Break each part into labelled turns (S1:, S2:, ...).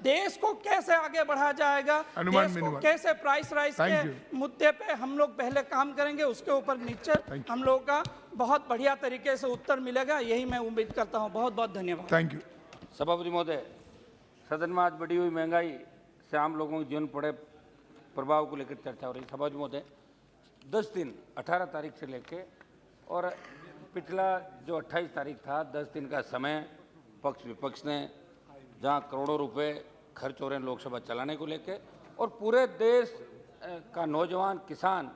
S1: देश को कैसे आगे बढ़ाया जाएगा, देश को कैसे प्राइस राइज के मुद्दे पे हम लोग पहले काम करेंगे, उसके ऊपर नीचे हम लोगों का बहुत बढ़िया तरीके से उत्तर मिलेगा, यही मैं उम्मीद करता हूँ। बहुत बहुत धन्यवाद।
S2: Thank you.
S3: सभापति महोदय, सदन में आज बढ़ी हुई महंगाई से आम लोगों के जीवन पड़े प्रभाव को लेकर चर्चा हो रही है। सभापति महोदय, 10 दिन 18 तारीख से लेके और पिछला जो 28 तारीख था, 10 दिन का समय पक्ष विपक्ष ने जहां करोड़ों रुपए खर्च हो रहे हैं लोकसभा चलाने को लेके, और पूरे देश का नौजवान किसान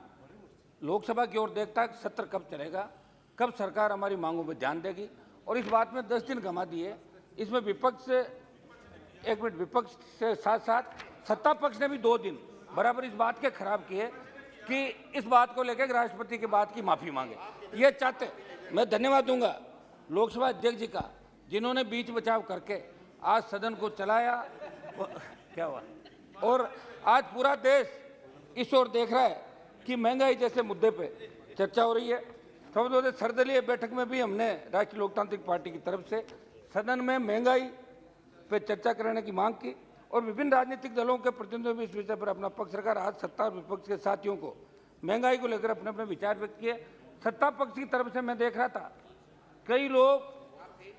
S3: लोकसभा की ओर देखता है सत्र कब चलेगा, कब सरकार हमारी मांगों पर ध्यान देगी, और इस बात में 10 दिन गंवा दिए। इसमें विपक्ष से एक मिनट, विपक्ष से साथ साथ सत्ता पक्ष ने भी 2 दिन बराबर इस बात के खराब किए कि इस बात को लेकर राष्ट्रपति की बात की माफी मांगे। ये चाहते, मैं धन्यवाद दूंगा लोकसभा अध्यक्ष जी का, जिन्होंने बीच बचाव करके आज सदन को चलाया। क्या हुआ? और आज पूरा देश इस ओर देख रहा है कि महंगाई जैसे मुद्दे पे चर्चा हो रही है। सबसे सर्वदलीय बैठक में भी हमने राष्ट्रीय लोकतांत्रिक पार्टी की तरफ से सदन में महंगाई पे चर्चा करने की मांग की, और विभिन्न राजनीतिक दलों के प्रतिनिधियों ने इस विषय पर अपना पक्ष रखा। आज सत्ता और विपक्ष के साथियों को महंगाई को लेकर अपने अपने विचार व्यक्त किए। सत्ता पक्ष की तरफ से मैं देख रहा था कई लोग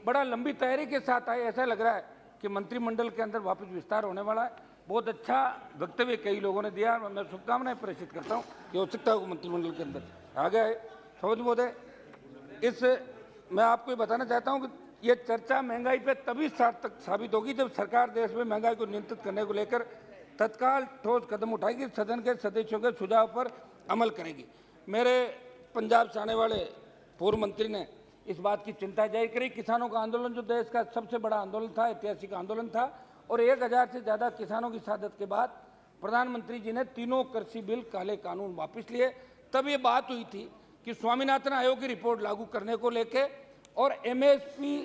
S3: बड़ा लंबी तैयारी के साथ आए, ऐसा लग रहा है कि मंत्रिमंडल के अंदर वापस विस्तार होने वाला है। बहुत अच्छा वक्तव्य कई लोगों ने दिया, मैं शुभकामनाएं प्रेषित करता हूँ कि हो सकता है मंत्रिमंडल के अंदर आ गया है। सभापति महोदय, इस मैं आपको ये बताना चाहता हूँ कि ये चर्चा महंगाई पे तभी सार्थक साबित होगी जब सरकार देश में महंगाई को नियंत्रित करने को लेकर तत्काल ठोस कदम उठाएगी, सदन के सदस्यों के सुझाव पर अमल करेगी। मेरे पंजाब से आने वाले पूर्व मंत्री ने इस बात की चिंता जाहिर करी। किसानों का आंदोलन जो देश का सबसे बड़ा आंदोलन था, ऐतिहासिक आंदोलन था, और 1000 से ज़्यादा किसानों की शहादत के बाद प्रधानमंत्री जी ने तीनों कृषि बिल, काले कानून वापस लिए। तब ये बात हुई थी कि स्वामीनाथन आयोग की रिपोर्ट लागू करने को लेके और एमएसपी,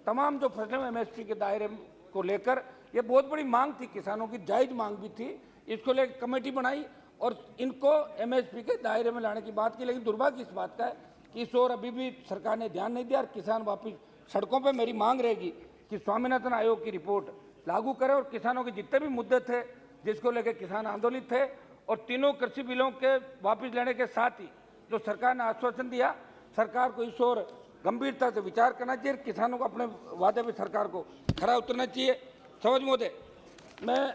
S3: तमाम जो फसलें एमएसपी के दायरे को लेकर ये बहुत बड़ी मांग थी, किसानों की जायज मांग भी थी। इसको लेकर कमेटी बनाई और इनको एमएसपी के दायरे में लाने की बात की, लेकिन दुर्भाग्य इस बात का है कि इस ओर अभी भी सरकार ने ध्यान नहीं दिया और किसान वापिस सड़कों पर। मेरी मांग रहेगी कि स्वामीनाथन आयोग की रिपोर्ट लागू करें और किसानों के जितने भी मुद्दे थे जिसको लेकर किसान आंदोलित थे, और तीनों कृषि बिलों के वापस लेने के साथ ही जो सरकार ने आश्वासन दिया, सरकार को इस ओर गंभीरता से विचार करना चाहिए। किसानों को अपने वादे पे सरकार को खरा उतरना चाहिए। सभापति महोदय, मैं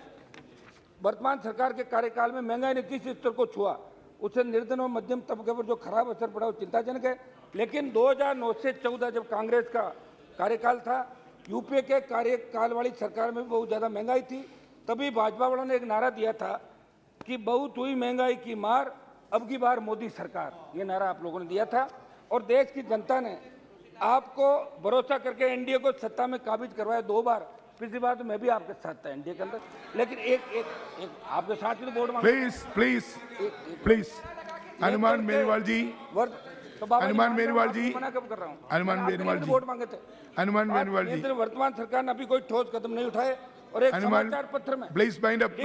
S3: वर्तमान सरकार के कार्यकाल में महंगाई ने किस स्तर को छुआ, उससे निर्धन और मध्यम तबके पर जो खराब असर पड़ा वो चिंताजनक है। लेकिन 2009 से 14 जब कांग्रेस का कार्यकाल था, यूपीए के कार्यकाल वाली सरकार में भी बहुत ज़्यादा महंगाई थी। तभी भाजपा वालों ने एक नारा दिया था कि बहुत हुई महंगाई की मार, अब की बार मोदी सरकार, ये नारा आप लोगों ने दिया था। और देश की जनता ने आपको भरोसा करके एनडीए को सत्ता में काबिज करवाया 2 बार। पिछली बार तो मैं भी आपके साथ था एनडीए के अंदर, लेकिन एक आपके साथ ही तो वोट मांगे।
S2: प्लीज हनुमान मेरीवाल जी, हनुमान मेरीवाल जी,
S3: मना कब कर रहा हूँ?
S2: हनुमान मेरीवाल जी,
S3: वोट मांगे थे।
S2: हनुमान मेरीवाल जी,
S3: वर्तमान सरकार ने अभी कोई ठोस कदम नहीं उठाए। और एक समाचार पत्र में
S2: प्लीज बाइंड अप,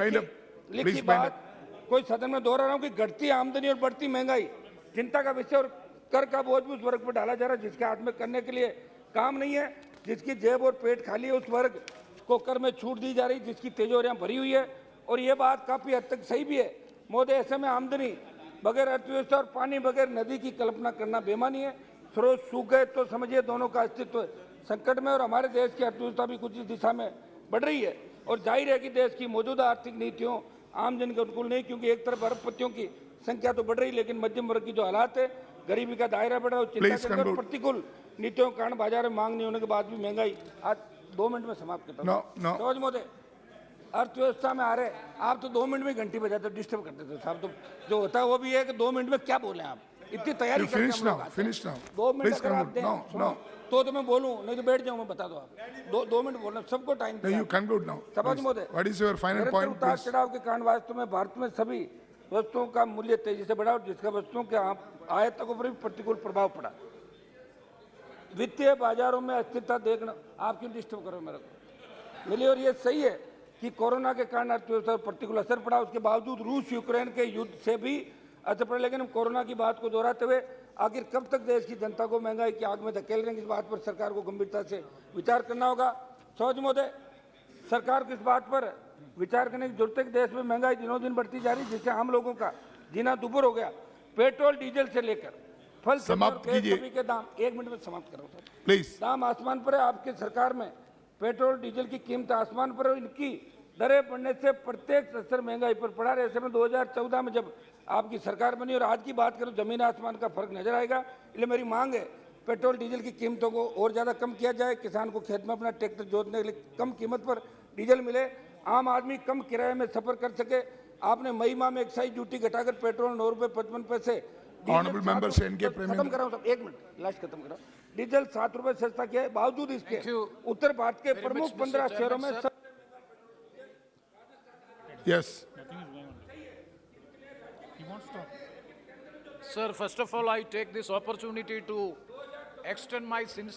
S3: लिखी बात कोई सदन में दोहरा रहा हूँ कि घटती आमदनी और बढ़ती महंगाई चिंता का विषय, और कर का बोझ भी उस वर्ग पर डाला जा रहा है जिसके हाथ में करने के लिए काम नहीं है, जिसकी जेब और पेट खाली है, उस वर्ग को कर में छूट दी जा रही, जिसकी तिजोरियां भरी हुई है। और ये बात काफी हद तक सही भी है महोदय। ऐसे में आमदनी बगैर अर्थव्यवस्था और पानी बगैर नदी की कल्पना करना बेमानी है। स्रोत सूख गए तो समझिए दोनों का अस्तित्व संकट में, और हमारे देश की अर्थव्यवस्था भी कुछ इस दिशा में बढ़ रही है। और जाहिर है कि देश की मौजूदा आर्थिक नीतियों आम जन के अनुकूल नहीं, क्योंकि एक तरफ अरबपतियों की संख्या तो बढ़ रही, लेकिन मध्यम वर्ग की जो हालात है, गरीबी का दायरा बढ़ा, चिंता प्रतिकूल नीतियों के कारण बाजार में मांग नहीं होने के बाद भी महंगाई। आज 2 मिनट में समाप्त करता हूँ। सरोज महोदय, अर्थव्यवस्था में आ रहे, आप तो 2 मिनट में घंटी बजाते, डिस्टर्ब करते थे साहब। तो जो होता है वो भी है कि 2 मिनट में क्या बोले आप, इतनी तैयारी करके 2 मिनट अगर आप दें तो मैं बोलूं, नहीं तो बैठ जाऊं। मैं बता दो, आप 2 मिनट बोलना, सबको टाइम। सभापति महोदय, उतार चढ़ाव के कारण वास्तव में भारत में सभी वस्तुओं का मूल्य तेजी से बढ़ा, और जिसका वस्तुओं के आयातकों पर भी प्रतिकूल प्रभाव पड़ा। वित्तीय बाजारों में अस्थिरता देखना, आप क्यों डिस्टर्ब करो मेरे को, मिली। और ये सही है कि कोरोना के कारण अर्थव्यवस्था पर प्रतिकूल असर पड़ा, उसके बावजूद रूस यूक्रेन के युद्ध से भी असर पड़ा। लेकिन हम कोरोना की बात को दोहराते हुए आखिर कब तक देश की जनता को महंगाई की आग में धकेल रहे हैं, इस बात पर सरकार को गंभीरता से विचार करना होगा। सरोज महोदय, सरकार को इस बात पर विचार करने की जरूरत है कि देश में महंगाई दिनों दिन बढ़ती जा रही है, जिससे आम लोगों का जीना दुभर हो गया। पेट्रोल डीजल से लेकर फल
S2: समाप्त कीजिए।
S3: सब्जी के दाम, 1 मिनट में समाप्त कर रहा हूं सर।
S2: प्लीज।
S3: दाम आसमान पर है। आपकी सरकार में पेट्रोल डीजल की कीमत आसमान पर है। इनकी दरें बढ़ने से प्रत्येक स्तर महंगाई पर पड़ा है। ऐसे में 2014 में जब आपकी सरकार बनी और आज की बात करूं, जमीन आसमान का फर्क नजर आएगा। इसलिए मेरी मांग है पेट्रोल डीजल की कीमतों को और ज़्यादा कम किया जाए। किसान को खेत में अपना ट्रैक्टर जोतने के लिए कम कीमत पर डीजल मिले, आम आदमी कम किराए में सफर कर सके। आपने मई माह में एक्साइज ड्यूटी घटाकर पेट्रोल 9 रुपये 55 पैसे,
S2: ऑनरेबल मेंबर से इनके
S3: खत्म कर रहा हूं साहब, 1 मिनट लास्ट खत्म कर रहा हूं। डीजल 7 रुपये सस्ता किया है। बावजूद इसके उत्तर भारत के प्रमुख 15 शहरों में
S2: Yes.
S4: Sir, first of all, I take this opportunity to extend my sincere